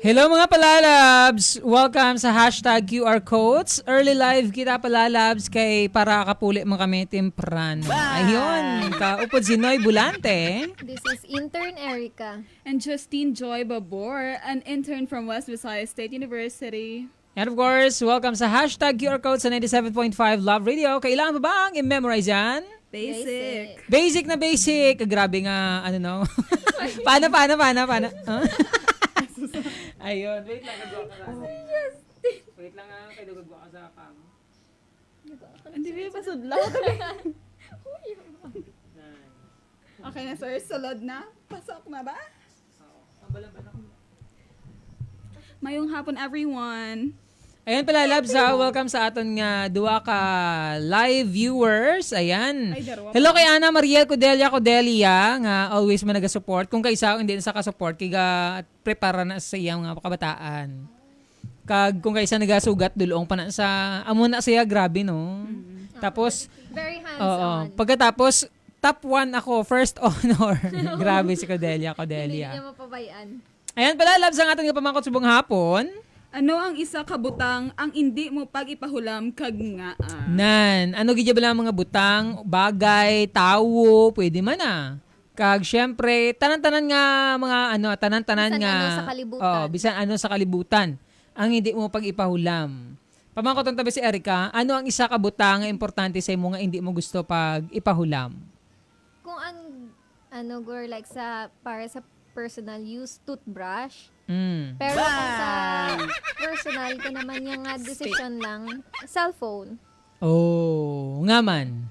Hello mga palalabs! Welcome sa hashtag QR Codes. Early live kita palalabs kay para kapuli mo kami timpran. Ayun, kaupod si Noy Bulante. This is intern Erica. And Justine Joy Babor, an intern from West Visayas State University. And of course, welcome sa hashtag QR Codes sa 97.5 Love Radio. Kailangan ba bang i-memorize yan? Basic. Basic na basic. Grabe nga, ano no? Paano? Huh? Ayun, wait lang, gagawa ka sa wait lang nga, kayo gagawa ka sa cam. Hindi ba pasudlaw? Okay na sir, sulod na. Pasok na ba? Ang balaban ako. Mayong hapon everyone. Ayan pala, Labs, welcome sa aton nga duwa ka live viewers. Ayan. Ay, darwa. Hello kay Ana Mariel Codelia, nga always man naga-support. Kung kaisa hindi na sa ka-support, kiga prepara na sa iyang mga kabataan. Kung kaisa nagasugat dulong pa na sa, amo na siya, grabe no. Tapos, Very hands-on. pagkatapos, top 1 ako, first honor. Grabe si Codelia. Hindi niya mapabayaan. Ayan pala, Labs, ang ating pamangkot subong hapon. Ano ang isa kabutang ang hindi mo pag-ipahulam kag nga? Nan, ano gidya ba lang mga butang, bagay, tawo, pwede man Kag syempre, tanan-tanan nga mga tanan-tanan Bisan nga. ano sa kalibutan. Bisan ano sa kalibutan. Ang hindi mo pag-ipahulam. Pamangkot tabi si Erica, ano ang isa ka butang nga importante sa imo nga hindi mo gusto pag ipahulam? Kung girl, like para sa personal use, toothbrush. Pero kung sa personal, ito naman yung decision lang, cellphone. Oh, ngaman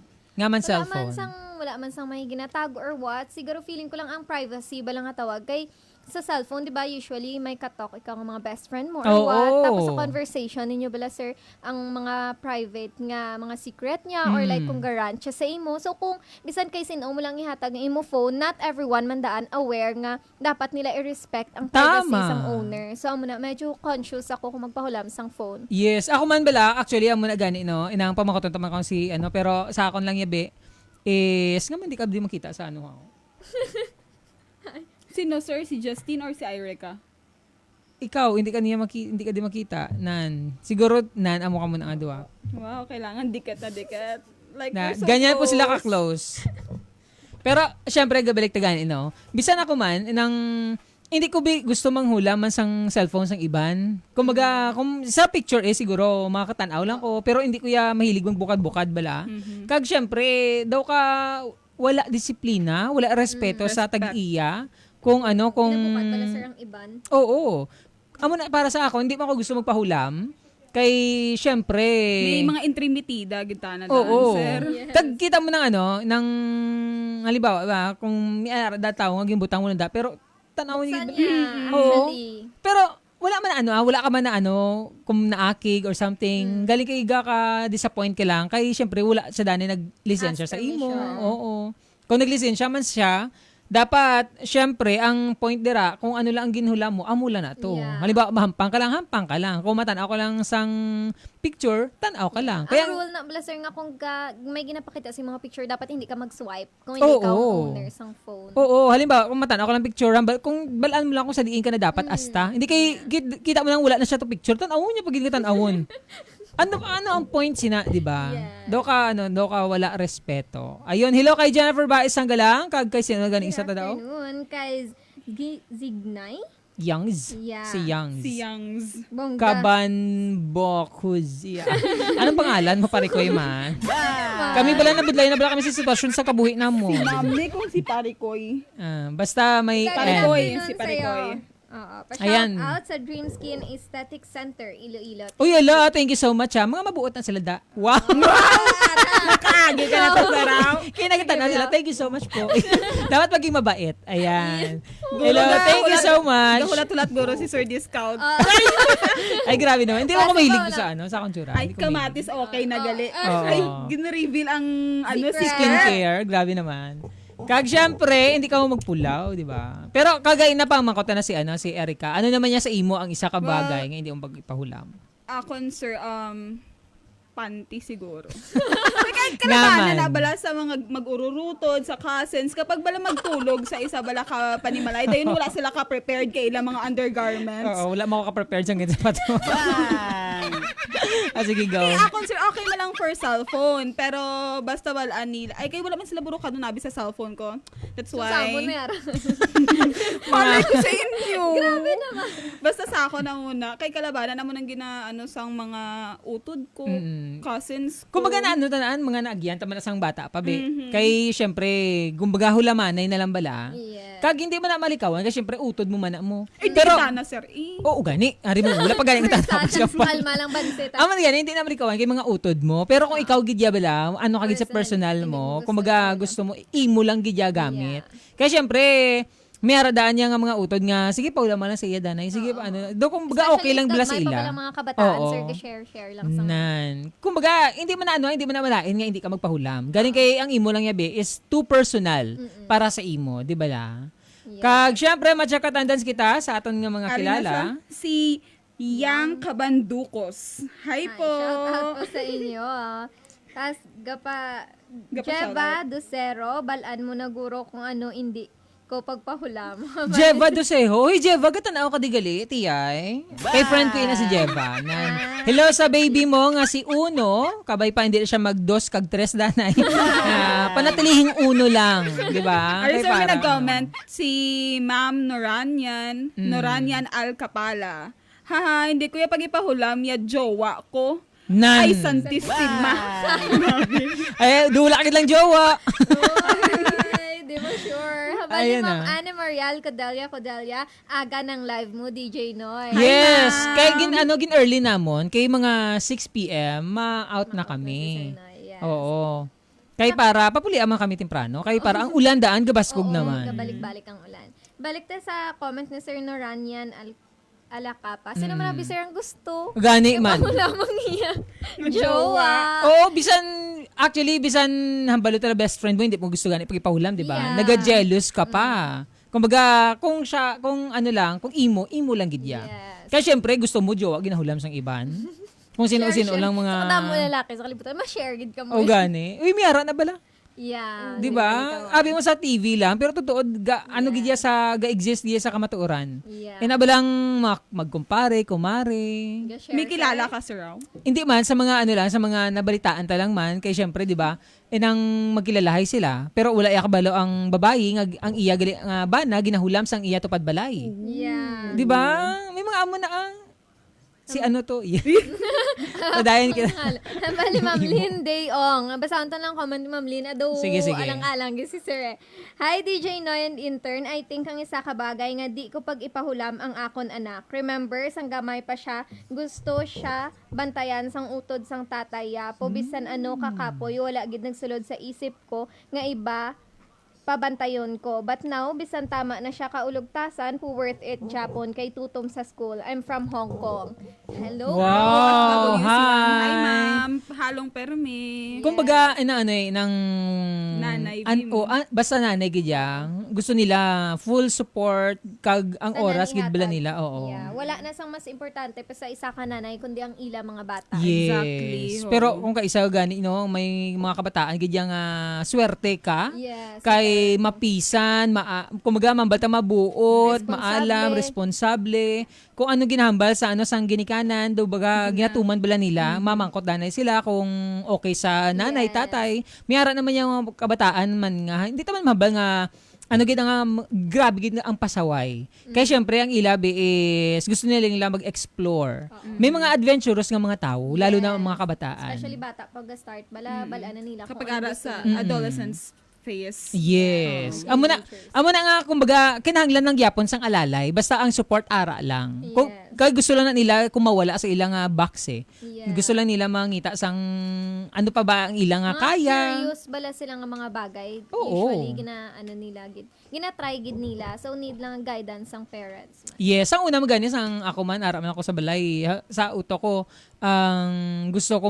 cellphone. Wala man sang may ginatago or what. Siguro feeling ko lang ang privacy ba lang nga tawag. Kay sa cellphone, di ba, usually may katok ikaw ng mga best friend mo or what. Tapos sa conversation ninyo bala, sir, ang mga private nga, mga secret niya or like kung garansya sa imo. So kung bisan kay sino mo lang ihatag ng imo phone, not everyone mandaan aware nga dapat nila i-respect ang privacy sang owner. So amo na, medyo conscious ako kung magpahulam sang phone. Yes, ako man bala, actually amo na gani no, inang pamakoton taman ko si pero sa akon lang yabe is nga man di ka di makita sa ano ako. Sino sir? Si Justine or si Erica? Ikaw, hindi ka di makita. Siguro, amo ka muna nga duwa. Wow, kailangan dikat. Like, we're so ganyan po close. sila ka-close. Pero, syempre, gabalik tagani, no? Bisan ako man, hindi ko gusto manghula man sang cellphone sang iban. Kumbaga, kung sa picture siguro, makakatanaw lang ko. Pero hindi ko mahilig magbukad-bukad bala. Kag, syempre, daw ka wala disiplina, wala respeto sa tag-iya. Kung Pinabukad pala, sir, ang iban. Oo. Amo na para sa ako, hindi mo ako gusto magpahulam. Kay syempre, May mga intrimitida kita na oo. sir. Yes. Kag kita mo ng halimbawa, kung may dataw ngaging butang mo nanda, pero tanawon Saan niya. niya? Oo. Actually. Pero wala ka man na kung naakig or something. Galing kay ka disappoint ka lang. Kay syempre wala sa dani naglisensya sa imo. permission. Oo. Kung naglisensya man siya, dapat, syempre, ang point dira, kung ano lang ang ginhula mo, amula na to. Yeah. Halimbawa, hampang ka lang. Kung matanaw ka lang sang picture, tanaw ka lang. Ang rule na, sir, nga kung may ginapakita sa mga picture, dapat hindi ka mag-swipe kung hindi Oo. ka ang owner sang phone. Oo, halimbawa, kung matanaw ka lang picture, kung balaan mo lang kung sa diin ka na dapat asta. Hindi kita mo lang wala na siya to picture, tanawon niya pag hindi ka tanawon. Ano ang point di ba? Yes. Do ka wala respeto. Ayun, hello kay Jennifer Baez Sanggalang, kag kay sino ganing isa ta daw? Afternoon, kay Zignay. Youngs. Yeah. Si Youngs. Si Youngs. Bongga. Kabanbokuz. Yeah. Anong pangalan mo pare ko man? Kami bala nabudlay na bala kami sa sitwasyon sa kabuhi na mo. Si Ma'am ni kung si Parikoy. Basta may Parikoy. Good Si afternoon Parikoy. sa'yo. Oo. Ayan. Pa-shout out sa Dream Skin Aesthetic Center, Iloilo. Uy, ala, thank you so much Mga mabuot na sila da. Wow. Nakaagi ka na to saraw. Kinagatan na sila. Thank you so much po. Dapat maging mabait. Ayan. Hello, thank you so much. Gahulat-hulat guro si Sir Discount. Ay, grabe naman. Hindi ako mahilig sa kontsura. Ay, kamatis okay na gali. Oo. Ay, gina-reveal ang Secret. Skincare. Grabe naman. Kag syempre, hindi ka mo magpulaw, di ba? Pero kagay na pang makota na si Erica. Ano naman niya sa imo ang isa ka bagay nga hindi mo pagpahulam? Akon, sir, panty siguro. Kahit kalabanan Naman. na bala sa mga mag-ururutod, sa cousins, kapag bala magtulog sa isa bala ka panimalay, dahil wala sila ka-prepared kay ilang mga undergarments. Oo, wala mo ka-prepared siyang ganito pa to. Sige, go. Kaya ako, sir, okay man lang for cellphone, pero basta wala nila. Ay, kaya wala man sila buro nabi sa cellphone ko. That's why. Sabon na yara. Malay ko sa inyo. Grabe naman. Basta sa ako na muna. Kay kalabanan na mo nang ginaano sang mga utod ko, cousins ko. Kumbaga na ano tanaan, mga naagyan, tama na sang bata pa, be. Kay, syempre, kumbaga hulamanay na lang bala. Yes. Kag hindi mo na malikawan, kasi syempre, utod mo man na mo. Eh, Pero, sana, sir. oo, gani. Ari mo, wala pa gani nga tatapos ka pa. Malmalang bansit. Aman gani, hindi na malikawan kay mga utod mo. Pero kung ikaw gidya bala, ano ka gid sa personal mo, kumbaga gusto mo, imo lang gidya gamit. Kaya syempre, may aradaan niya nga mga utod nga, sige pa, wala man lang sa iya, danay. Sige pa, ano. Do, kumbaga, okay lang bala sa May ila. mga kabataan, Oo. sir, share lang sa Nan. Kumbaga, hindi mo na ano, hindi mo na malain nga hindi ka magpahulam. Galing kay ang imo lang yabi is too personal para sa imo, di ba la? Kag syempre matchaka tandans kita sa aton nga mga Ari na kilala. siya, si Yang Kabandukos. Hi po. Shout out po sa inyo. Tapos, Jeva Docero, balaan mo na guro kung ano hindi ko pagpahulam. Jeva Doseho. Hoy, Jeva, gatanaw ka di gali, tiyay. Kay friend ko ina si Jeva. Nan. Hello sa baby mo nga si Uno. Kabay pa hindi siya mag-2 kag 3 danay. Panatilihing Uno lang, di ba? Ari Kay sir, may parang, nag-comment si Ma'am Noranyan Alcapala. Haha, hindi ko yung pag-ipahulam, ya jowa ko. Nan. Ay, santissima. Ay, dula ka lang jowa. Ay, di ba sure? Habang Ayan ni Ma'am na. Anne Marial Codelia, aga ng live mo, DJ Noy. Yes, ma'am. kay gin early namon, kay mga 6 PM ma-out na kami. Sir Noy, yes. Oo. Kay para papulian man kami temprano, kay para ang ulan daan gabaskog Oo, naman. kabalik-balik ang ulan. Balik tayo sa comment ni Sir Noranyan Alacapa. Sino man abi, sir, ang gusto? Gani man. Wala mong iya. Jowa. Oo, bisan hambalo tala best friend mo, hindi mo gusto gani pagipahulam, di ba? Yeah. Naga-jealous ka pa. Kumbaga, kung ano lang, kung imo lang gidya. Yes. Kaya syempre, gusto mo jowa ginahulam sang iban. Kung sino-sino lang mga Sa kadamo lalaki sa kalibutan, ma-share gid ka mo. O gani. Uy, miyara na bala. Yeah. Di ba? Abi mo sa TV lang, pero totoo ano gidya sa ga-exist diya sa kamatuoran. Yeah. Inabalang magkumpare, kumare. May kilala ka, sir, raw? Hindi man sa mga ano lang, sa mga nabalitaan ta lang man, kay syempre 'di ba? Nang magkilalahay sila, pero wala iya kabalo ang babayi nga ang iya gali nga bana ginahulam sang iya tupad balay. Yeah. 'Di ba? May mga amo na si ano to? Padayon kita. Bali, Ma'am Lynn Dayong. Basahan to lang comment ni Ma'am Lynn. Ado, Sige. alang-alang. Si Sir. Hi, DJ Noy and intern. I think ang isa ka bagay nga di ko pag ipahulam ang akon anak. Remember, sang gamay pa siya, gusto siya bantayan sang utod sang tataya. Po, bisan ano kakapoy, wala gid nagsulod sa isip ko nga iba pabantayon ko. But now, bisan tama na siya kaulugtasan, po worth it Japon kay tutom sa school. I'm from Hong Kong. Hello. Wow, Hi, hi. ma'am. Halong permi. Kumbaga, nang Nanay, Bim. basta nanay gidya, gusto nila full support kag ang Tanan oras gid bala ihatag. nila. Oo. Yeah. Wala na sang mas importante pa sa isa ka nanay, kundi ang ila mga bata. Yes. Exactly, ho. Pero kung kaisa gani may mga kabataan gidya nga swerte ka. Yes. Kay mapisan, kumaga mambata mabuot, Responsable. maalam, responsable. Kung ano ginahambal sa sang ginikanan, do baga ginatuman bala nila, mamangkot danay sila kung okay sa nanay, Yes. tatay. Miyara naman yung mga kabataan man nga, hindi taman mahambal nga gid nga grabe gid nga ang pasaway. Kaya syempre ang ilabi is gusto nila mag-explore. May mga adventurous nga mga tao, lalo na ang mga kabataan. Especially bata pag start, balaan na nila. Kapag kung ano ara gusto sa nila. adolescence phase. Yes. Amo na nga kumbaga kinahanglan ng gyapon sang alalay basta ang support ara lang. Kung Yes. kay gusto lang na nila kumawala sa ilang box eh. Yes. Gusto lang nila mangita sang ano pa ba ang ilang Mga kaya. curious bala sila nga mga bagay. Oo. Usually, gina-try gid nila. So, need lang ang guidance ng parents. Yes, ang una magani sang ako man ara man ako sa balay sa uto ko ang gusto ko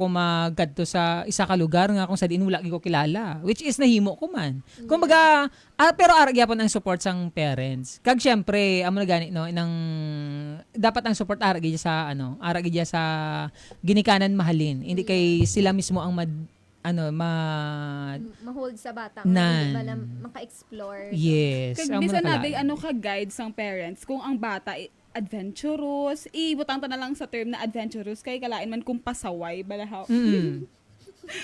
magkadto sa isa ka lugar nga kung sa diin wala gyud ko kilala which is nahimo ko man. Kumbaga Pero ara gyapon ang support sang parents. Kag syempre, amo na gani no inang dapat ang support ara gid sa ara gid sa ginikanan mahalin. Hindi kay sila mismo ang Mahold sa bata. Nan. Hindi ba lang maka-explore. yes. Kag amo bisa na nabi kalaan. ka guide sang parents kung ang bata adventurous, ibutang ta na lang sa term na adventurous kay kalain man kung pasaway balahaw.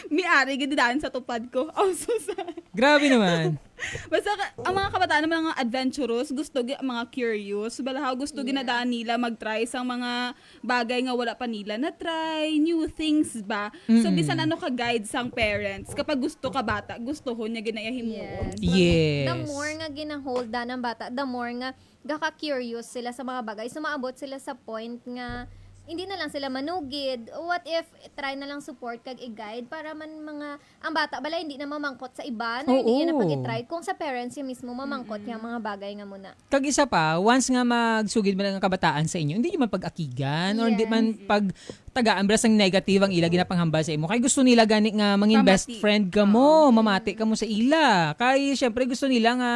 Miari gid daan sa tupad ko. Also sa Grabe naman. basta ang mga kabataan naman mga adventurous, gusto mga curious, balahaw gusto ginadaan nila mag-try sa mga bagay nga wala pa nila na try, new things ba. So bisan ka guide sang parents, kapag gusto ka bata, gusto niya ginayahin mo. Yes. The more nga ginahold ng bata, the more nga gaka-curious sila sa mga bagay. So, maabot sila sa point nga hindi na lang sila manugid. What if try na lang support kag i-guide para man ang bata bala hindi na mamangkot sa iba na hindi na pag-try kung sa parents yung mismo mamangkot yung mga bagay nga muna. Kag isa pa, once nga magsugid man ang kabataan sa inyo, hindi man pag-akigan or hindi man pag tagaan basta ng negative ang ila ginapanghambal sa imo. Kay gusto nila gani nga mangin best friend ka mo, mamati ka mo sa ila. Kay syempre gusto nila nga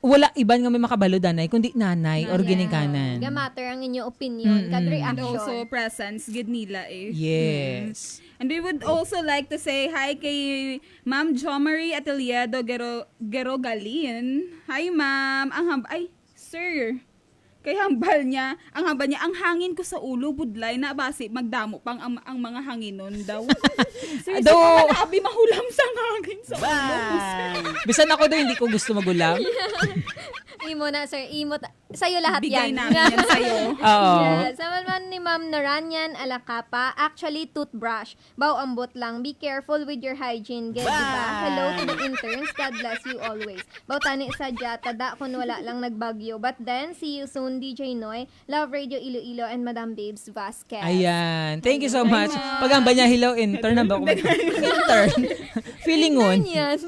wala iban nga may makabalo danay kundi nanay or ginikanan. Ga matter ang inyong opinion kag And reaction. also presence gid nila eh. Yes. And we would also like to say hi kay Ma'am Jomarie Ateliado Gerogalin. Hi ma'am. Sir. Kay hambal niya, ang hangin ko sa ulo budlay na basi magdamo pang ang mga hanginon daw. Sir, Daw- abi mahulam sa hangin sa ulo ko, sir. Bisan ako daw hindi ko gusto magulam. Imo na sir, sa'yo lahat Bigay yan. namin yan sa'yo. Oo. Yeah. Sa man ni Ma'am Naranyan Alacapa, actually toothbrush. Baw ambot lang. Be careful with your hygiene, di ba? Hello to the interns. God bless you always. Baw tani sa tada kun wala lang nagbagyo. But then, see you soon, DJ Noy. Love Radio Iloilo and Madam Babes Vasquez. Ayan. Thank you so much. Pagamba niya, hello, intern na ba ako? Intern. Feeling on. Yan.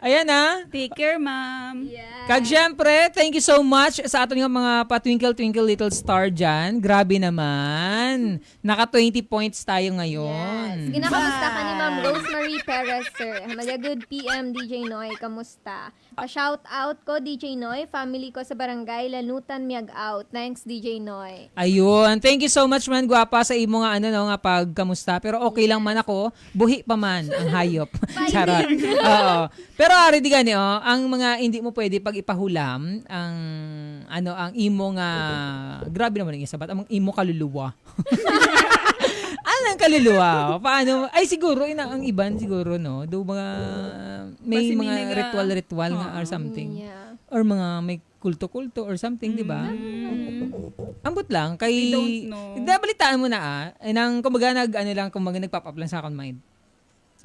Ayan na. Take care, ma'am. Yeah. Kag syempre, thank you so much sa aton nga mga pa-twinkle twinkle little star dyan. Grabe naman. Naka 20 points tayo Yes. ngayon. Ginakamusta ka ni Ma'am Rosemary Perez, sir. Hamaga good PM, DJ Noy. Kamusta? Pa-shout out ko, DJ Noy. Family ko sa barangay, Lanutan, Miag Out. Thanks, DJ Noy. Ayun. Thank you so much man, gwapa, sa imo nga nga pagkamusta. Pero okay lang man ako. Buhi pa man ang hayop. Charot. Oo. Pero ari di gani ang mga hindi mo pwede pag ipahulam ang ang imo nga grabe naman ang isabat ang imo kaluluwa. Anong kaluluwa? Paano? Ay siguro ang iban siguro no. Do mga may Basi mga may ritual nga or something. Yeah. Or mga may kulto-kulto or something, di ba? Ambot lang kay We don't know. Nabalitaan mo na nang kumbaga nagpop up lang sa akong mind.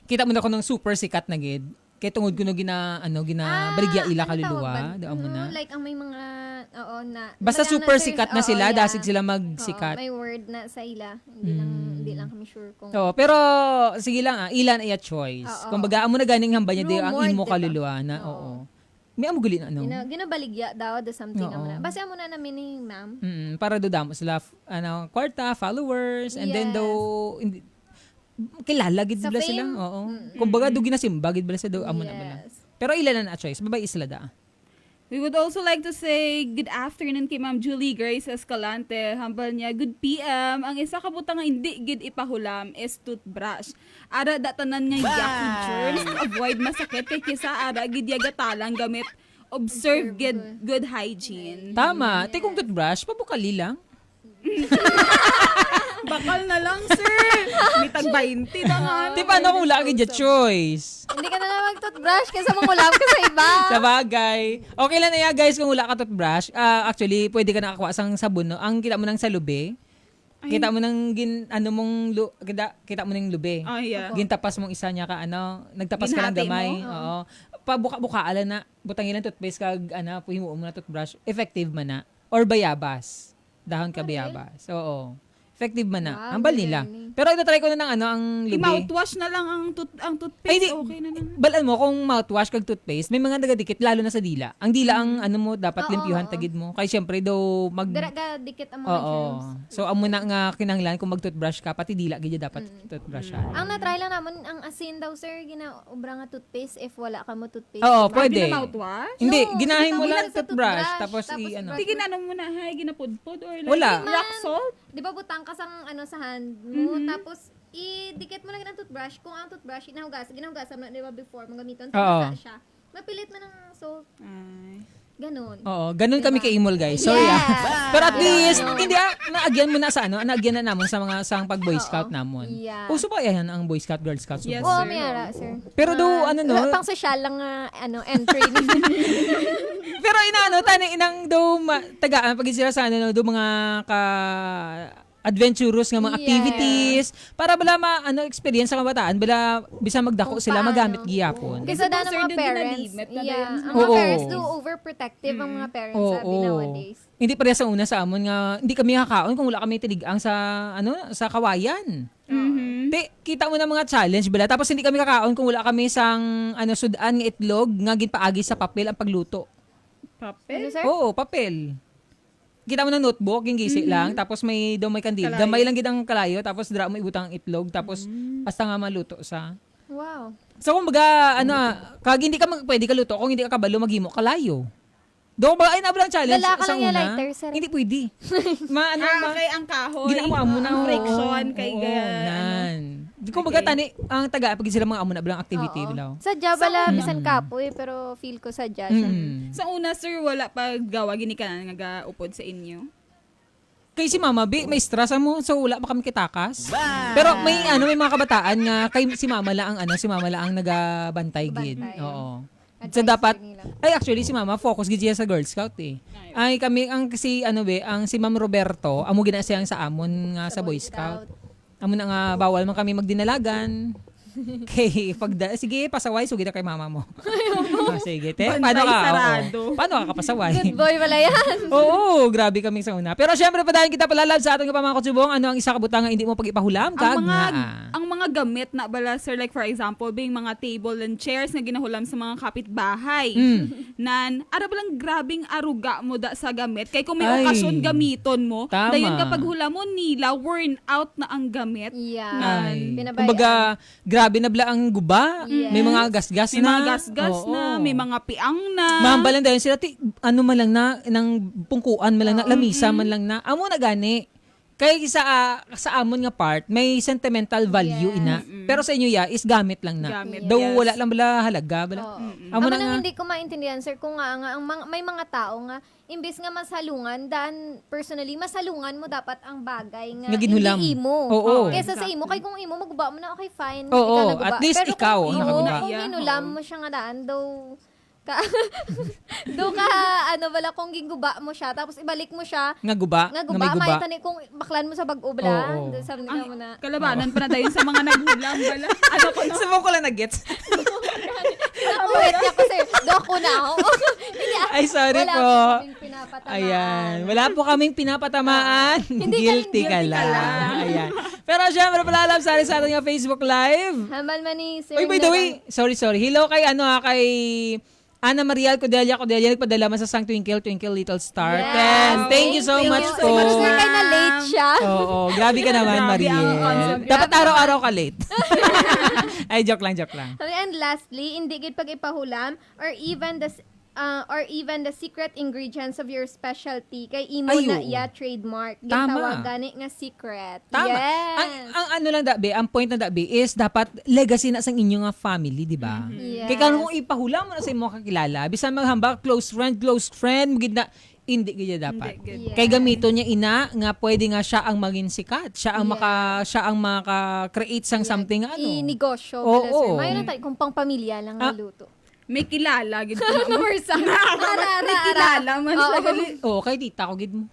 Kita mo na ko ng super sikat na gid. Kay tungod ko no baligya ila kaluluwa, do mo na. Like ang may mga na Basta wala super na, sir. sikat na Oo, sila, yeah. dasig sila Oo, magsikat. may word na sa ila. Hindi lang kami sure kung So, pero sige lang ilan ay a choice. Oo. Kumbaga amo na ganing hamba niya di ang Rumored, imo diba? kaluluwa na oo. May amo guli na ginabaligya daw the something Oo. na. Basta mo na namin ni ma'am. Para do damo sila kwarta, followers, and then Yes. daw kilala gid Sa bala fame? sila. Oo. Kumbaga do ginasimba gid bala sila do amo na bala. Yes. Pero ilan na choice, babay isla da. We would also like to say good afternoon kay Ma'am Julie Grace Escalante. Hambal niya, good PM. Ang isa ka butang nga hindi gid ipahulam is toothbrush. Ara datanan nga yucky germs to avoid masakit kay kisa ara gid yagatalang gamit observe good hygiene. Tama. Te kung toothbrush, pabukali lang. Bakal na lang, sir. May tag 20 na nga. Di paano kung wala gid choice? Hindi ka na lang mag-toothbrush kasi mangulam ka sa iba. Sa bagay. Okay lang na yan, guys, kung wala ka toothbrush. Actually, pwede ka nakakuha sang sabon, no? Ang kita mo ng sa lube. Kita mo ng kita mo ng lube. Oh, yeah. Gintapas mong isa niya ka nagtapas ka ng Ginhati gamay. mo? Oo. Pabuka ala na butang ilang toothpaste kag puhimuon mo na toothbrush. Effective man na or bayabas. Dahon ka bayabas. Oo. Effective man na. Wow, Ambal nila. galing. Pero ito try ko na ng ang lubi. I-mouthwash na lang ang toothpaste. Ay, di, okay na naman. balaan mo kung mouthwash kag toothpaste, may mga nagadikit lalo na sa dila. Ang dila ang ano mo dapat Oo, limpyuhan oo. tagid mo. Kaya syempre daw Dira dikit ang mga Oo. germs. So amo na nga kinahanglan kung mag-toothbrush ka pati dila gid dapat toothbrushan. Ang na-try lang naman ang asin daw, sir, ginaubra nga toothpaste if wala ka mo toothpaste. Oo, Diba? pwede. Mouthwash? Hindi, No, ginahin mo ginahin lang sa toothbrush toothbrush, tapos tapos i ano. brush. Sige na ano muna, hay, ginapudpud or like Wala. rock salt? Di ba butang ka sa sa hand mo, tapos idikit mo lang ng toothbrush. Kung ang toothbrush, ginahugasan mo na, di ba, before mo gamiton, Oo. tumasa siya. Mapilit mo ng salt. Ay. Ganon. Oo, ganun kami Diba? kay Imol guys. Sorry Yes. Pero at least Ganon. hindi naagyan mo na sa ano, naagyan na namon sa mga sang pag Boy Scout namon. Yeah. Uso pa yan ang Boy Scout, Girl Scout. Yes, subo. Oo, sir. mayara, sir. Pero do ano no, Pang social lang entry. pero inaano tani inang do tagaan pag sila sa ano no, do mga ka adventurous nga mga Yes. activities para bala experience sa kabataan bala bisa magdako Kung sila paano. magamit gihapon. Kasi dahil Sir, mga dun parents, ginalimit na yeah, dayon sa ang mga- mga Oo. parents do overprotective ang mga parents sabi nowadays. Hindi pareha sa una sa amon nga hindi kami kakaon kung wala kami tinigang sa sa kawayan. Mhm. Kita mo na mga challenge bala tapos hindi kami kakaon kung wala kami sang sudan nga itlog nga ginpaagi sa papel ang pagluto. Ano, Papel? sir? Oo, papel. Kita mo na notebook, yung gisi lang, tapos may kandil. Kalayo. Gamay lang gid ang kalayo, tapos dira mo ibutang ang itlog, tapos hasta nga maluto sa. Wow. So kumbaga, kag hindi ka pwede ka luto, kung hindi ka kabalo maghimo kalayo. Do ba ay nabalang challenge Dala ka sa lang yung una? lighter, sir. Hindi pwede. Okay, ang kahoy. Ginawa mo na. Ang oo. friction kay Oo, ano. nan. Di ko baga tani ang taga pag sila mga amo na bilang activity Oo. bilaw. Sadya bala, bisan kapoy, pero feel ko sadya siya. Sa una, sir, wala pa gawa, gini ka na nga upod sa inyo. Kay si Mama B, may stress mo, so wala pa kami kitakas. Pero may mga kabataan nga kay si Mama lang ang nagabantay gid. Bantay. Oo. Advice So dapat nila. actually si Mama focus gid siya sa Girl Scout eh. Ay kami ang si Ma'am Roberto, amo gina siyang sa amon nga sa Boy Scout. Amo na nga bawal man kami magdinalagan. Kay sige pasaway sugid na kay mama mo. Sige te. Bantay Paano ka? sarado. Oo. Paano ka kapasaway? Good boy pala yan. Oo, grabe kami sa una. Pero syempre pa dahil kita palalab sa ating mga kutsubong, ano ang isa kabutang nga hindi mo pag-ipahulam? Ang mga gamit na bala, sir, like for example, yung mga table and chairs na ginahulam sa mga kapitbahay. Nan, ara balang grabing aruga mo da sa gamit. Kay kung may Ay. okasyon gamiton mo, Tama. dayon kapag hulamon nila, worn out na ang gamit. Yeah. Ay. Pinabayaan. Kumbaga, grabe na bala ang guba. Yes. May mga gasgas May na. mga gasgas Oo. na, may mga piang na. Mahambalan dahil sila, ano man lang na, ng pungkuan man lang na, lamisa man lang na. Amo na gani. Kaya sa amon nga part, may sentimental value Yes. ina. Pero sa inyo is gamit lang na. Gamit, Daw yes. wala lang bala halaga. Bala. Oo. Amo Amo na nang nga. hindi ko maintindihan, sir, kung may mga tao nga, imbes nga masalungan, personally, masalungan mo dapat ang bagay nga Nga ginhulam. hindi imo. Oo. Kesa sa imo, kay kung imo, maguba mo na, okay, fine. Oo, ikaw naguba. at least Pero ikaw kung, ang nakaguba. kung Yeah, ginulam mo siya nga daan, wala kung giguba mo siya, tapos ibalik mo siya, Nga guba. nga Nga guba, may guba. may tani kung baklan mo sa bag-ubla, Oo. sabi nila mo na, Kalabanan pa na dayon sa mga naghulam bala. Ano ko na? Subo ko lang na-gets. wait niya ko, sir, doko na ako. Hindi, Ay, sorry wala po. kaming pinapatamaan. Ayan. Wala po kaming pinapatamaan. Hindi Guilty ka ka rin, guilty ka lang. Ayan. Pero syempre, pala sa ating nga Facebook Live. Hamal man ni Sir. Uy, by the way, sorry. Hello kay kay Ana Maria Codelia, nagpadala man sa Sang Twinkle, Twinkle Little Star. Yes. And thank you so Thank much you po. so much, sir. Kaya na late siya. Oo, grabe ka naman, Grabe Mariel. ang concept. Dapat araw-araw ka late. Ay, joke lang. And lastly, hindi gid pag ipahulam or even the secret ingredients of your specialty kay imo Ay, na oo. iya trademark. Tama. Gitawag gani nga secret. Tama. Yes. Ang ano lang dabi, ang point na dabi is dapat legacy na sang inyo nga family, di ba? Yes. Kaya kung ipahula mo na sa imo kakilala, bisan maghamba close friend, mugid na hindi gaya dapat. Hindi, Yes. Kay gamito niya ina nga pwede nga siya ang maging sikat. Siya ang maka-create sang something ano. I-negosyo. Oo. Bala, sir. Mayroon tayo kung pang pamilya lang Ah. luto. May kilala gid ko na. Marsa. May kilala man siya gali. Oo, kay tita ko gid mo.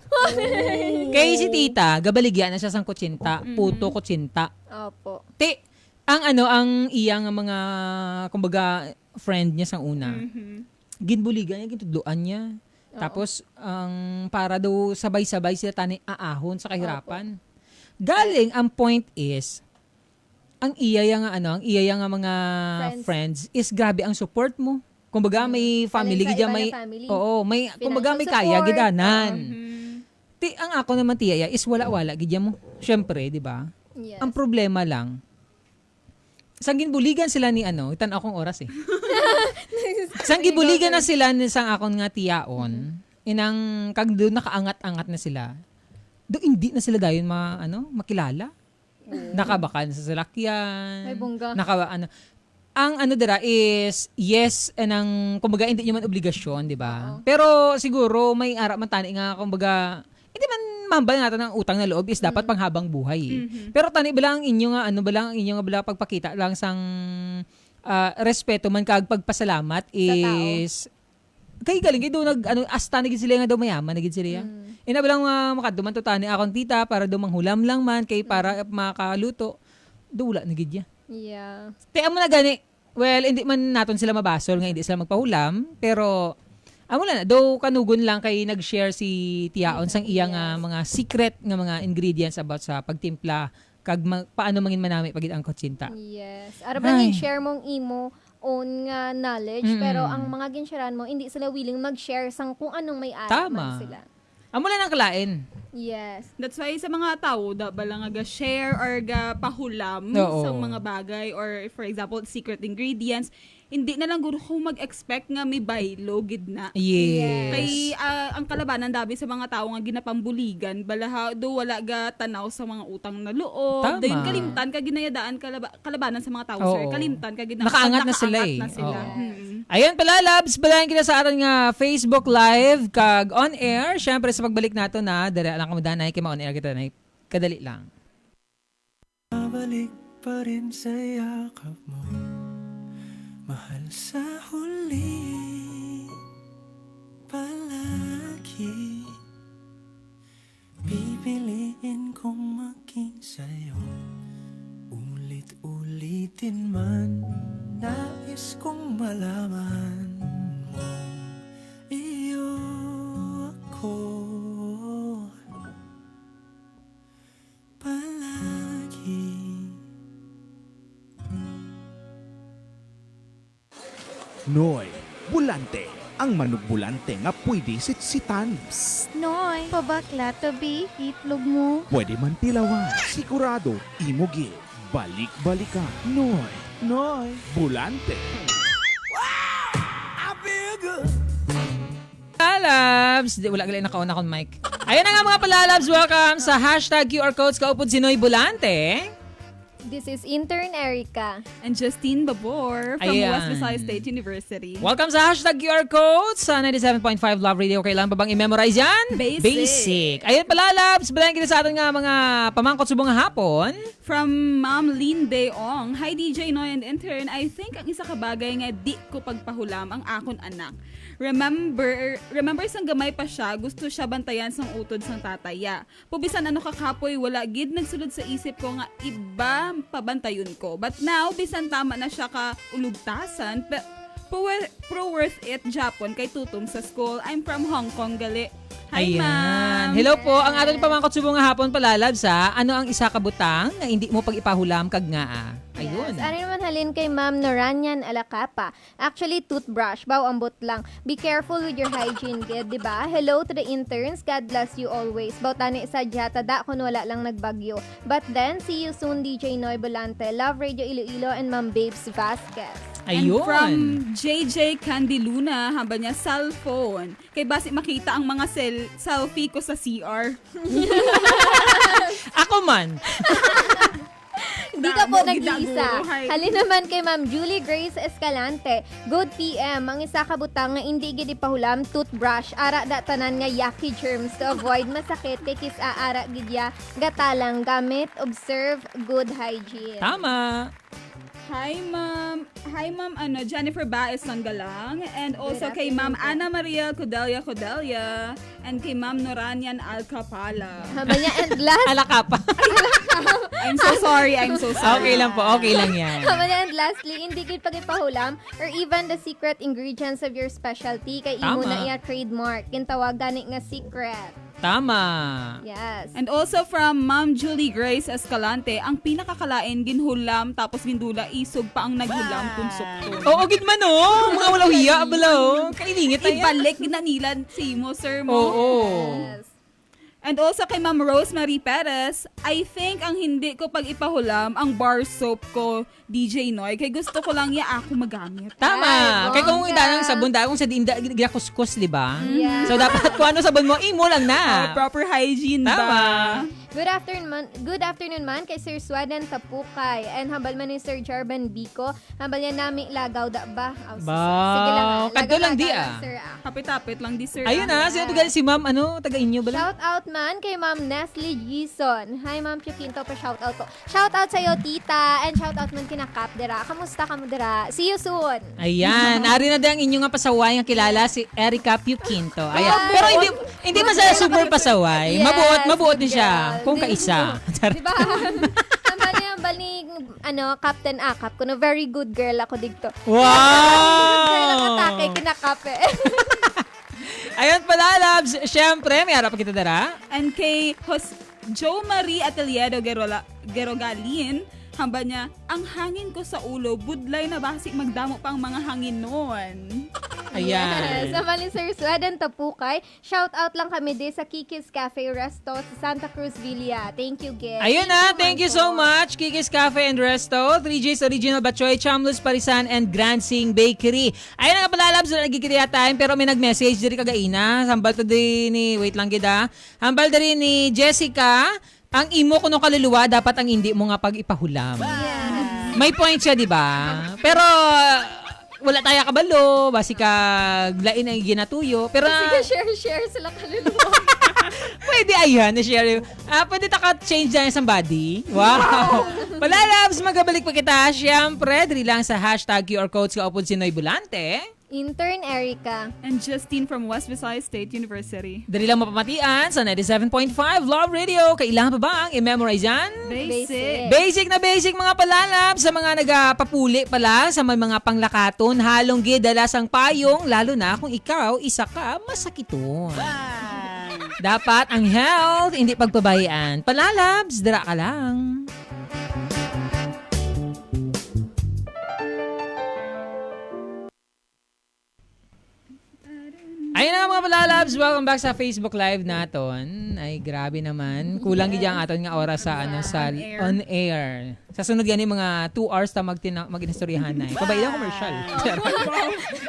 Kay si tita, gabaligyan na siya sang kutsinta, puto kutsinta. Opo. Ang iyang mga kumbaga friend niya sang una. Ginbuligan niya, gintudloan niya. Tapos ang para daw sabay-sabay sila tani aahon sa kahirapan. Galing, ang point is, ang iyaya nga mga friends is grabe ang support mo. Kumbaga may family Alin sa gidya iba na may family. may kumbaga may Financial kaya support, gidanan. Ang ako naman tiyaya is wala gidya mo. Syempre, di ba? Yes. Ang problema lang, sang ginbuligan sila ni itan akong oras eh. Sang gibuligan na sila ni sang akon nga tiyaon, inang kag doon nakaangat-angat na sila. Do hindi na sila dayon makilala. Nakabakan sa salakyan. Ay, bongga. Ang dira is yes anang kumbaga hindi nyo man obligasyon, di ba? Pero siguro may ara man tani nga kumbaga hindi man mambal natin ang utang na loob is dapat panghabang buhay. Pero tani bala ang inyo nga bala pagpakita lang sang respeto man kag pagpasalamat is kay galing do asta na gid sila nga daw mayaman na gid sila. Inabalang makaduman to tani akon tita para do manghulam lang man kay para makaluto. Dula na gid ya. Yeah. Kaya mo na gani, well, hindi man naton sila mabasol nga hindi sila magpahulam, pero amo na do kanugon lang kay nag-share si Tiaon sang iya nga mga secret nga mga ingredients about sa pagtimpla kag paano mangin manami pagid ang kutsinta. Yes. Araban share mong imo own nga knowledge, pero ang mga ginsharean mo, hindi sila willing mag-share sang kung anong may ara man sila. Amo na nang kalain. Yes. That's why sa mga tao, da ba lang ga share or ga pahulam Oo. sa mga bagay or for example, secret ingredients, hindi na lang guro kung mag-expect nga may baylo gid na. Yes. Kay ang kalabanan dabi sa mga tao nga ginapambuligan, balaha do wala ga tanaw sa mga utang na loob. Tama. Dayon kalimtan ka ginayadaan kalabanan sa mga tao, Oo. sir. Kalimtan ka Nakaangat na sila eh. Na sila. Oo. Ayan pala, Labs, balayan kita sa aron nga Facebook Live kag on air. Syempre sa pagbalik nato na dara lang kamo danay kay ma-on air kita na kadali lang. Babalik pa rin sa yakap mo, mahal sa huli palagi. Pipiliin kong maging sa'yo, ulit-ulitin man. Nais kong malaman mo, iyo ako palagi. Noy, bulante. Ang manugbulante nga pwede sitsitan. Noy, pabakla tabi, itlog mo. Pwede man tilawan. Sigurado, imugi. Balik-balika. Noy, bulante. Labs, wala gali nakaon akong mic. Ayan na nga mga palalabs, welcome sa hashtag QR codes kaupod Sinoy Bulante. This is Intern Erica. And Justine Babor from Ayan. West Visayas State University. Welcome sa hashtag QR codes sa 97.5 Love Radio. Kailan pa bang i-memorize yan? Basic. Ayan pala, Labs, balayan kita sa atin nga mga pamangkot subong nga hapon. From Ma'am Lynn Deong, hi DJ Noy and intern, I think ang isa ka bagay nga di ko pagpahulam ang akon anak. Remember sang gamay pa siya, gusto siya bantayan sang utod sang tataya. Pubisan ano kakapoy, wala gid nagsulod sa isip ko nga iba pabantayon ko. But now, bisan tama na siya ka ulugtasan, pro worth it Japon kay tutom sa school. I'm from Hong Kong, gali. Hi, Ayan. ma'am. Hello po, ang ating pamangkot subong nga hapon pala, Labs, ha? Ano ang isa ka butang na hindi mo pag-ipahulam kag nga, Ayun. Yes. Ano naman halin kay Ma'am Noranyan Alacapa. Actually, toothbrush. Baw, ambot lang. Be careful with your hygiene, kid, di ba? Hello to the interns. God bless you always. Baw, tani sa jata da kung wala lang nagbagyo. But then, see you soon, DJ Noy Bolante. Love Radio Iloilo and Ma'am Babes Vasquez. Ayun. And from JJ Candiluna, haba niya, cellphone. Kay basi makita ang mga selfie ko sa CR. Ako man. Hindi ka po Damo, nag-iisa. gidaguro, hi. Halin naman kay Ma'am Julie Grace Escalante. Good PM. Ang isa ka butang nga hindi gid ipahulam, toothbrush. Ara da tanan nga yucky germs to avoid masakit kay kis aara gidya. Gatalang gamit, observe good hygiene. Tama. Hi, ma'am. Jennifer Baez Sanggalang. And also Good kay Ma'am afternoon po. Ana Maria Codelia. And kay Ma'am Noranyan Alcapala. Haba niya, and last, Alakapa. I'm so sorry. Okay lang po, okay lang yan. haba niya, and lastly, hindi gid pagipahulam or even the secret ingredients of your specialty kay imo Tama. na iya trademark. Kintawag gani nga secret. Tama. Yes. And also from Ma'am Julie Grace Escalante, ang pinakakalain ginhulam tapos gindula isog pa ang naghulam kung sukto. Oo, gid man oh. Mga wala hiya bala oh. Kailingit na yan. Ibalik na nila si mo, sir mo. Oo. Yes. And also kay Ma'am Rosemary Perez, I think ang hindi ko pag ipahulam ang bar soap ko, DJ Noy, kay gusto ko lang ya ako magamit. Tama. Ay, Kaya kung bongga. idanang sabon, kung sa dinda, ginakuskus, di ba? Yeah. So, dapat kung ano sabon mo, imo lang na. Proper hygiene Tama. ba? Good afternoon man kay Sir Swaden Tapukay and hambal man ni Sir Jarban Bico. Hambal niya nami lagaw da ba? Oh, sige lang. Kadto lang di, lagaw, ah. Sir, Hapit-hapit lang di, sir. Ayun na, sino to galing si ma'am, taga inyo bala? Shout out man kay Ma'am Nestle Gison. Hi Ma'am Piuquinto pa shout out ko. Shout out sa iyo tita and shout out man kina Kap dira. Kamusta ka mo dira? See you soon. Ayan, ari na din ang inyo nga pasaway nga kilala si Erica Piuquinto. Ayan. Pero hindi man sa super pasaway. Yes, mabuot din good siya girl. kung kaisa. Di ba? Hambal ni Captain Akap ko no very good girl ako dito. Good girl ang Wow! atake kina Kap eh. Ayun pala, loves. Siyempre, may harap kita dara. And kay Jo Marie Ateliero Gerogalin, hamba niya, ang hangin ko sa ulo, budlay na basi magdamo pang mga hangin noon. Ayan. Yes, sa Mali Sir Swaden Tapukay, shout out lang kami din sa Kiki's Cafe Resto sa Santa Cruz Villa. Thank you, Gil. Ayun na, thank you so much. Kiki's Cafe and Resto, 3J's Original Batchoy, Chamlus Parisan, and Grand Sing Bakery. Ayun na nga pala, labs, na nagkikita time, pero may nag-message diri kagaina. Hambal to din ni, wait lang gida. Hambal din ni Jessica, ang imo kuno kaluluwa, dapat ang hindi mo nga pag-ipahulam. Yes. May point siya, di ba? Pero, wala tayo kabalo, basi ka lain ang ginatuyo. Pero, Sige, share sila kaluluwa. pwede ayan, na-share. Pwede taka-change na isang body. Wow! Pala, loves, magabalik pa kita. Siyempre, dali lang sa hashtag QR codes ka upod Sinoy Bulante. Intern Erica. And Justine from West Visayas State University. Dali lang mapamatian sa 97.5 Love Radio. Kailangan pa ba ang i-memorize yan? Basic. Basic na basic mga palalap sa mga nagpapuli pala sa may mga panglakaton, halong gidalasang payong, lalo na kung ikaw isa ka masakiton. Dapat ang health, hindi pagpabayaan. Palalabs, dara ka lang. Ayun na mga palalabs, welcome back sa Facebook Live naton. Ay grabe naman. Kulang gid ang aton nga oras sa sa on air. Sa sunod gani mga 2 hours ta mag-inistoryahan na. Kabayang commercial.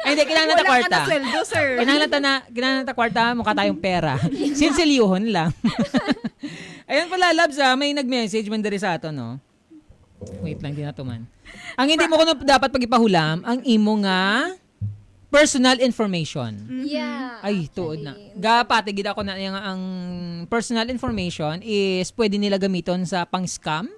Ay hindi kinahanglan ta kwarta. Wala ka na sweldo, sir. Kinahanglan ta kwarta, mukha tayong pera. Sinsilyuhon lang. Ayun pala labs, may nag-message man diri sa aton, no. Wait lang din na to man. Ang hindi mo kuno dapat pagipahulam ang imo nga personal information. Yeah. Ay, tuod na. Gapati gid ako na yung ang personal information is pwede nila gamiton sa pang-scam.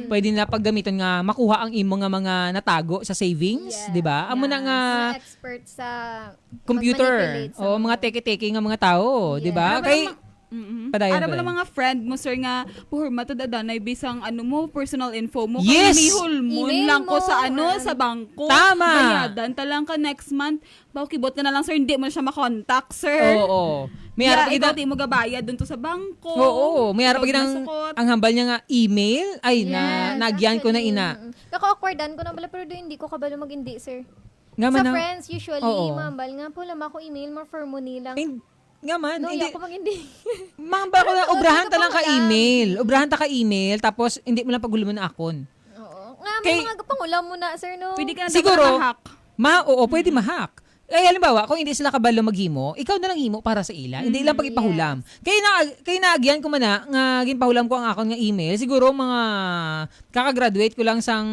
Pwede nila paggamiton nga makuha ang imo nga mga natago sa savings, Yes. di ba? Amo na nga Mga expert sa computer mag-manipulate sa o mga teke-teke nga mga tao, di ba? Yeah. Kay padayon Ara ko ba lang. mga friend mo, sir, nga puhurma to dadanay bisang mo, personal info mo. Yes! Imihul mo Email lang ko mo, sa or sa bangko. Tama! Bayadan talang ka next month. Kibot ka na lang, sir, hindi mo na siya makontak, sir. Oo. May harap Ikaw kita. di mo gabayad dun to sa bangko. Oo, may harap Ikaw kita nasukot. ang hambal niya nga email. Ay, Yes, nagyan ko na actually, ina. Kaka-awkwardan ko na bala pero hindi ko kabalo mag-hindi, sir. Nga Sa man na. friends, usually, Oo. mambal nga po lang ako email mo for mo nilang. Nga man, No, hindi. ako mag-hindi. Mamba ko na, Oo, ubrahan dito ta lang pa ka ko lang. email. Ubrahan ta ka email, tapos hindi mo lang paguluman na akon. Oo. Nga, may Kay- mga pangulam mo na, sir, no? Pwede ka na Siguro, hack. Oo, pwede ma-hack. Ay, halimbawa, kung hindi sila kabalo maghimo, ikaw na lang himo para sa ila. Hindi lang pag-ipahulam. Kaya naagyan ko man na, nga ginpahulam ko ang akon nga email. Siguro mga kakagraduate ko lang sang,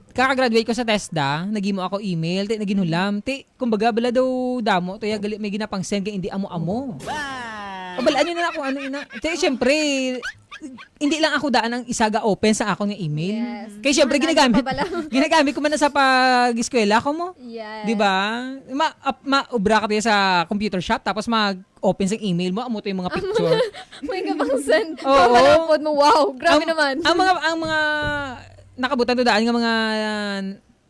kakagraduate ko sa TESDA, nagimo ako email, naginhulam. Kumbaga, bala daw damo, may ginapang send kay hindi amo-amo. O balaan nyo na lang kung ano ina. Siyempre, hindi lang ako daan ang isaga open sa akong nga email. Yes. Kaya siyempre, Hanapin pa pala. ginagamit ko man na sa pag-eskwela ko mo. Yes. Di ba? Maubra ka tayo sa computer shop, tapos mag-open sa email mo, amo to yung mga picture. May gabang send. Oo. Mo. Wow, grabe naman. Ang mga nakabutan to daan nga mga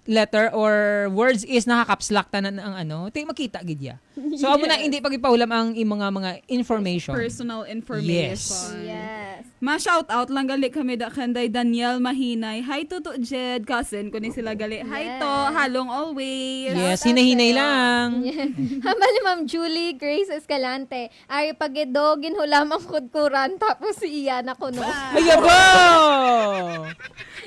letter or words is naka-caps lock tanan ang ano, ti makita gid ya. So amo na hindi pagipahulam ang mga information. Personal information. Yes. Ma-shoutout lang gali kami da kanday Daniel Mahinay. Hi Tuto Jed, cousin ko ni sila gali. Hi Yes. to, halong always. Yes, Shoutout hinahinay sa'yo. lang. Hambal ni Ma'am Julie Grace Escalante. Ari pagido ginhulam ang kudkuran tapos si Ian ako no. Ay, ba!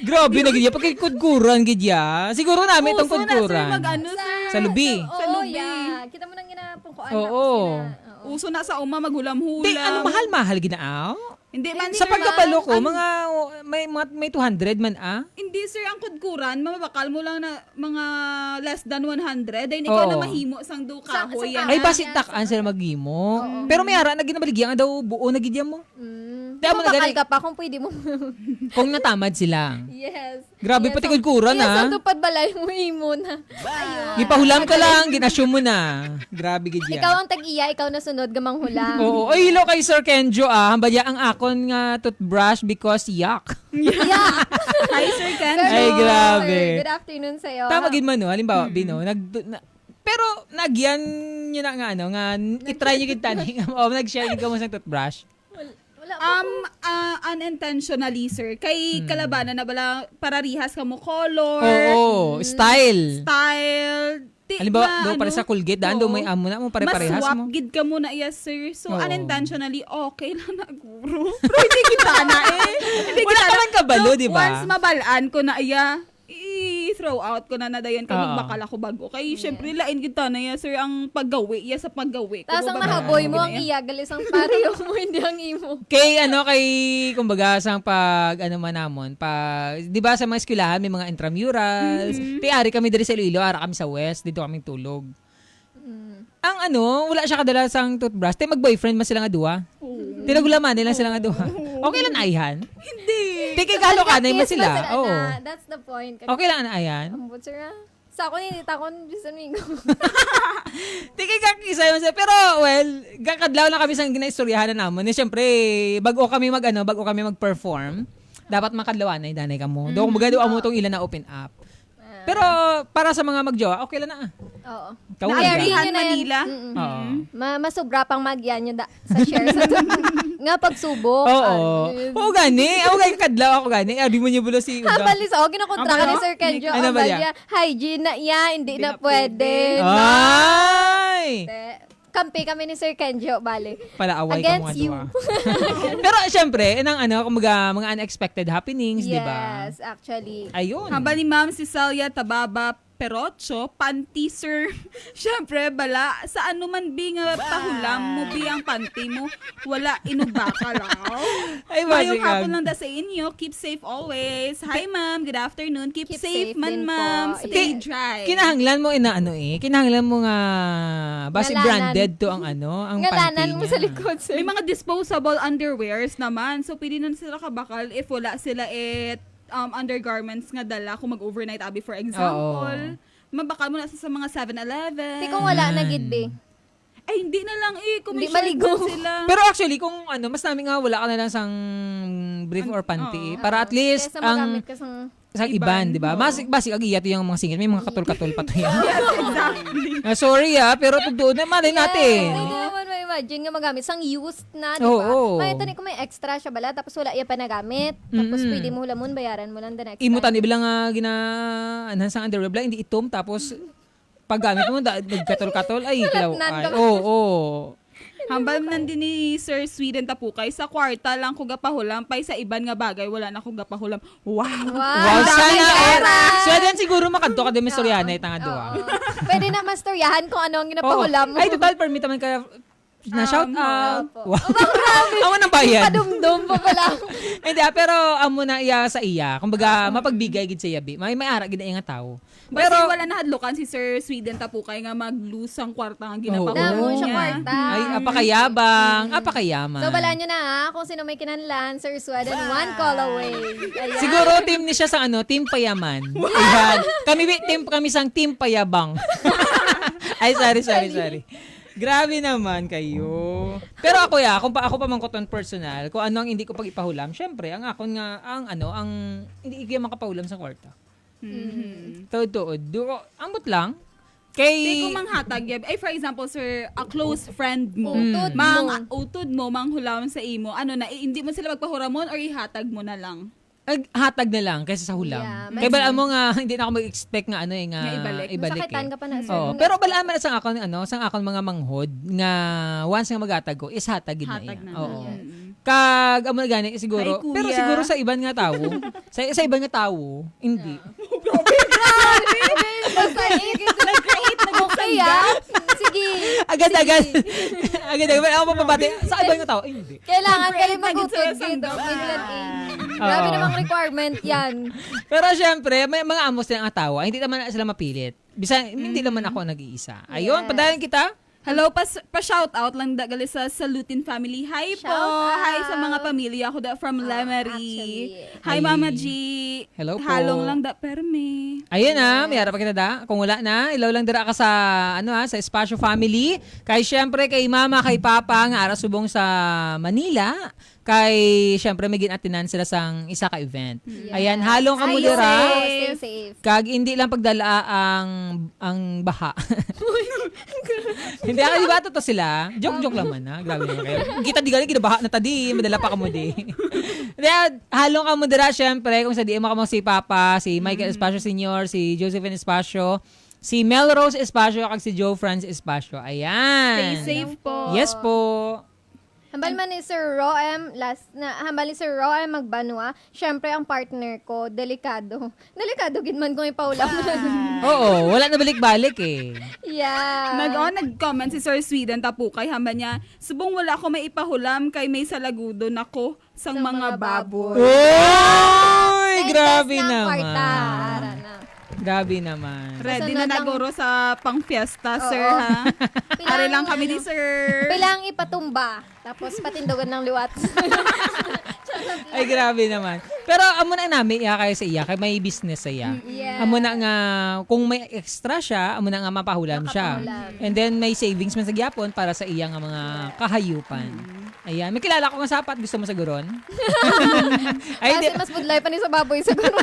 Grabe na gidya. Pagkikudkuran gidya. Siguro namin itong Uso na, sir, kudkuran. mag-ano, sir. Sa lubi. Sa Oo, lubi. yeah. Kita mo nang ginapong ko Oo. Uso na sa uma maghulam-hulam. Di, ano, mahal-mahal ginaaw? Hindi man Sa sir, pagkapalo ko, may 200 man Hindi sir, ang kudkuran, mamabakal mo lang na mga less than 100. Dahil ikaw Oo. na mahimo sang do kahoy. Sa- yan. Ay, basit takaan sila maghimo. Pero may ara na ginabaligyan nga daw buo na gidya mo. Kaya mo na Bakal gani, ka pa kung pwede mo. kung natamad sila. Yes. Grabe, Yes, pati so- kudkuran, yes, ha? ang tupad balay mo imo na. Ayun. Ipahulam ka lang, ginasyo mo na. Grabe gidya. Ikaw ang tag-iya, ikaw na sunod gamang hula. Oo. Oy, hello kay Sir Kenjo Hambaya ang akon nga toothbrush because yuck. Yeah. Hi sir Ken. Ay, grabe. Sir, good afternoon sa'yo. Tama gid man no, halimbawa, Bino, pero nagyan nyo na nga ano, nga itry nyo gid tani. O nag-share gid ka mo sa toothbrush. Wala pa. Unintentionally sir. Kay kalabanan na bala pararihas ka mo color, Oo, style. style. Halimbawa, daw para sa Colgate, daan daw may amo na mo pare-parehas Mas swap mo. gid ka muna yes sir. So Oo. unintentionally okay lang na guro. Pero hindi kita na eh. Hindi Wala kita ka na. man kabalo, di ba? Once mabalaan ko na iya, i-throw out ko na dayon kay Oo. bakal ako bago. Kay syempre lain kita na ya sir ang paggawi ya sa paggawi. Tapos ang Kumbaga, nahaboy mo, ano ang ya. iya, galis ang pareho mo, hindi ang imo. Kay kumbaga sang pag ano man namon, pag 'di ba sa mga eskwelahan may mga intramurals. Ari kami diri sa Iloilo, ara kami sa West, dito kami tulog. Ang wala siya kadalasang toothbrush. Tay mag-boyfriend man sila nga duha. Tinagulaman nila sila nga duha. Okay lang na ayhan. Hindi. Di kay galo kanay man Kiss sila. na Oo. That's the point. Okay lang na ayhan. Ang butcher ah. Sa ako ninita ko, bisan mingo. Di kay kakisa yun sila. Pero well, kakadlaw lang kami sa ginaistoryahan na namon. Siyempre, bago kami mag-perform, dapat makadlawan na danay ka mo. Do kumbaga do amo tong ilan na open up. Pero para sa mga magjowa, okay lang na. Oo. Tawag Naayarihan Yun na yan. Manila. Mm-mm. Oo. Masobra pang magyan nyo sa share sa nga pagsubok. Oo. Oo gani. Ako gani kadlaw ako gani. Di mo niyo bulo si Uda. Habalis ako, ginakontra ka ni Sir Kenjo. Ano ba Ambalya, hygiene na iya, hindi Hindi na na pwede. Ay! Kampi kami ni Sir Kenjo, bale. Palaaway ka Against mga you. duwa. Pero syempre, kumbaga mga unexpected happenings, di ba? Yes, actually. Ayun. Habang ni Ma'am Cisalia Tababa Perocho, panty sir. Syempre, bala, sa ano man bi nga pahulam mo bi ang panty mo, wala inubaka lang. Ay, Mayong basikan. hapon lang da sa inyo. Keep safe always. Hi ma'am, good afternoon. Keep safe safe man din po. ma'am. Stay Ki- dry. Kinahanglan mo kinahanglan mo nga base Ngalanan. branded to ang ang panty Ngalanan mo niya. sa likod, sir. May mga disposable underwears naman. So, pwede na sila kabakal if wala sila undergarments nga dala kung mag-overnight abi for example. Mabakal mo na sa mga 7-Eleven. Hindi kung wala na gidbe. Ay, hindi na lang kung may Hindi maligo. short na sila. Pero actually, kung mas namin nga wala ka na lang sang brief or panty, Oo. para at least Kesa ang magamit ka sa... sa iban, di ba? Oo. Basic ag iya to yung mga singit, may mga katul-katul pa to yan. Exactly. Sorry pero tugtuon na malay natin. Hindi naman ma-imagine nga magamit. Sang used na, di ba? Oo. May tani ko may extra siya bala, tapos wala iya pa nagamit. Tapos pwede mo hulamon, bayaran mo lang the next Imutan time. iblang sang underwear bla, hindi itom, tapos paggamit mo, nagkatol-katol, ay, kilaw. Nalatnan Ay, ka. oo. Hambal nandun ni Sir Sweden Tapukay, sa kwarta lang ko gapahulam, pay sa iban nga bagay, wala na ko gapahulam. Wow! Wow, Ang sana daming pera! So, then siguro makadto ka din may storyana itang adwa. Pwede na mastoryahan kung ano ang ginapahulam mo. Ay, total, permit naman ka na shout out. opo. Wow. Amo nang bayad. Padumdum pa pala. Hindi, pero amo na iya sa iya. Kumbaga, mapagbigay gid sa yabi. May ara gid nga tao. Pero Pero wala na hadlokan si Sir Sweden Tapukay nga mag-lose ang kwarta nga ginapahulam Damo siya niya. kwarta. ay apakayabang, apakayaman. So, bala nyo na ha, kung sino may kinanlan, Sir Sweden, one call away. Ayan. Siguro team ni siya sa team payaman. Ayan. Kami sang team payabang. Ay, sorry. Grabe naman kayo. Pero ako kung ako pa man koton personal, kung ano ang hindi ko pag ipahulam, syempre, ang akon nga ang hindi ko makapahulam sa kwarta. Tuod-tuod. Ambot lang. Di Kay... ko manghatag yab. Ay, for example, sir, a close friend mo. Utod Utod mo, manghulam sa imo. Ano na, hindi mo sila magpahuramon or ihatag mo na lang? Hatag na lang kaysa sa hulam. Yeah, Kaya balaan mo nga, hindi na ako mag-expect nga nga Nga ibalik. Sakitan eh. ka pa na, sir. Oo, pero balaan mo na sang akon mga manghod nga once nga magatag ko is hatagin na Hatag iya. na. Oo. Yan. Kag amo na gani siguro, Hi, kuya. pero siguro sa iban nga tao, sa iban nga tao, hindi. Basta Nag-create na okay, ah. Sige. Agad-agad. Agad-agad. Ako mapapati. Sa iban nga tao, hindi. Kailangan kayo Create na mag-utod gid sa dito. sanggapan. Grabe Oo. namang requirement yan. Pero syempre, may mga amos din ang tawa. Hindi naman sila mapilit. Bisan, hindi naman ako nag-iisa. Ayun, Yes. padalan kita. Hello, pa-shout out lang gali sa Salutin family. Hi po. Shout out. Hi sa mga pamilya ko da from Lemery. actually. Hi, Ay. Mama G. Hello po. Halong lang da perme. Ayun may harap pa kita da. Kung wala na, ilaw lang dira ka sa, sa Espasyo Family. Kay syempre, kay Mama, kay Papa, nga ara subong sa Manila. Kay syempre, may ginatinan sila sang isa ka event. Ayan, halong ka mo Stay dira. safe. Stay safe. Kag hindi lang pagdala ang baha. Hindi di ba to sila? Joke lang man ha. Grabe naman kayo. Kita di gali kinabaha na tadi, madala pa kamo di. Kaya halong ka mo dira syempre kung sa di mo kamo si Papa, si Michael Espacio Sr., si Josephine Espacio, si Melrose Espacio kag si Joe Franz Espacio. Ayan. Stay safe po. Yes po. Hambal man ni Sir Roem, hambal ni Sir Roem magbanwa, syempre ang partner ko, delikado. Delikado gid man kung ipaulam. Oo, wala na balik-balik eh. Yeah. Nag-comment si Sir Sweden tapukay hamba niya. Subong wala ako may ipahulam kay may salagudo nako sang Sa mga mga baboy. Oy, grabe Test ng naman. kwarta. Ara na. Grabe naman. Ready Sunod na lang- naguro sa pang-fiesta, sir, Oo. ha? Pare lang kami ni sir. Bilang ipatumba, tapos patindogan ng liwat. Ay, grabe naman. Pero amo na namin iya kayo sa iya, kay may business sa iya. Yeah. Amo na nga, kung may extra siya, amo na nga mapahulam siya. Makapahulam. And then may savings man sa gyapon para sa iya nga mga kahayupan. Ayan, may kilala ko nga sapat, gusto mo sa guron? Ay, Kasi mas budlay pa ni sa baboy siguro.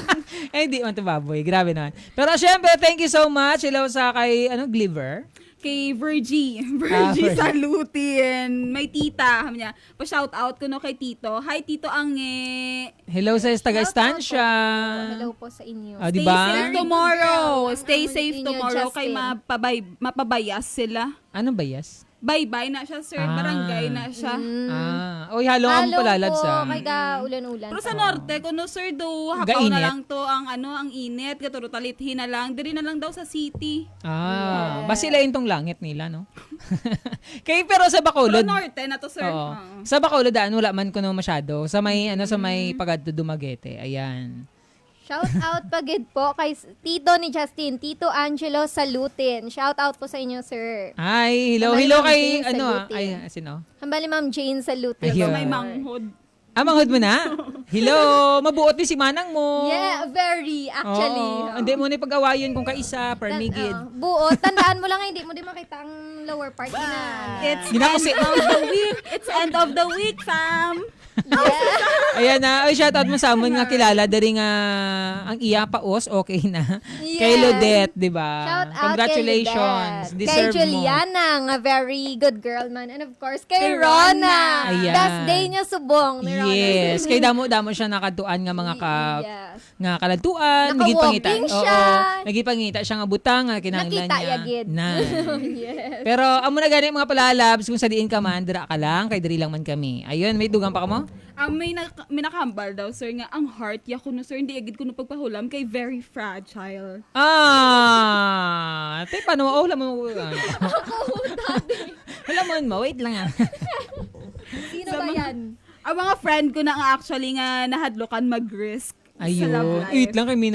Ay, di man to baboy. Grabe naman. Pero syempre, thank you so much. Hello sa kay, Gliver. Kay Virgie. Ah, Virgie Virgie. Salutin. May tita. Kami niya. Pa-shout out ko no kay Tito. Hi, Tito Ange. Hello sa taga-estansya. Hello po sa inyo. Ah, Stay diba? safe tomorrow. Ang Stay amo safe ninyo, tomorrow kay Justin. mapabayas sila. Anong bias? Bye-bye na siya, sir. Ah. Barangay na siya. Oy, halong ang Hello palalad po, sa... kay ka ulan-ulan. Pero sa norte, kuno sir, do hapaw Gainit. na lang to ang init, katuro talithin na lang. Diri na lang daw sa city. Basilain tong langit nila, no? Pero sa Pero Bacolod, norte na to, sir. oo. Oo. Sa Bacolod, wala man ko no masyado. Sa may, sa may Pagadto Dumaguete. Ayan. Shout out pagid po kay Tito ni Justin, Tito Angelo Salutin. Shout out po sa inyo, sir. Ay, hello. Sabay Hello Ma'am kay, Jane ay, Salutin. sino? Hambali Ma'am Jane Salutin. Ayun. May manghod. Manghod mo na? Hello, mabuot din si manang mo. Yeah, very, actually. Oo. Hindi mo na pag-awayon kung kaisa, permigid. Buo, tandaan mo lang, hindi mo din makita ang lower part na. It's Ginako si... end of the week. It's end of the week, fam. Yeah. Ayan na. Ay, shoutout mo sa amon nga kilala. Dari nga ang iya paos, okay na. Yes. Kay Lodet, di ba? Shout out Congratulations. kay Lidet. Deserve Kay Juliana, nga very good girl man. And of course, kay Kay Rona. Rona. Ayan. Best day niya subong ni Rona. Yes. Kay damo siya nakaduan nga mga Yes. nga kaladtuan. Naka-walking siya. Nagipangita siya nga butang. Nga kinahanglan Nakita niya. yagid. Na. Yes. Pero amo na gani mga palalabs. Kung sa diin ka man, dira ka lang. Kay diri lang man kami. Ayun, may dugang pa ka mo? May nakahambal daw, sir, nga ang heart ya kuno, sir, hindi agad kuno pagpahulam kay very fragile. Te, paano mo? Oh, lamang mo. Lamang mo. Wait lang ah. Sino Sa ba mga- yan? Ang mga friend ko na nga actually nga nahadlokan mag-risk sa love Ayun. life. Wait lang kami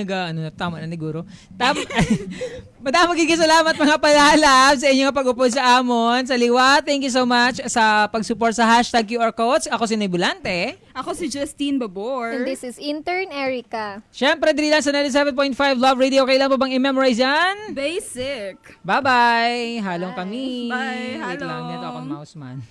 tama na ni Guro. Madami magiging salamat mga palalab sa inyong pag-upod sa amon, sa liwa. Thank you so much sa pag-support sa hashtag QR Codes. Ako si Nebulante. Ako si Justine Babor. And this is Intern Erica. Siyempre, dili lang sa 97.5 Love Radio. Kailan pa bang i-memorize yan? Basic. Bye-bye. Halong kami. Bye. Wait lang, Halong. dito akong mouse man.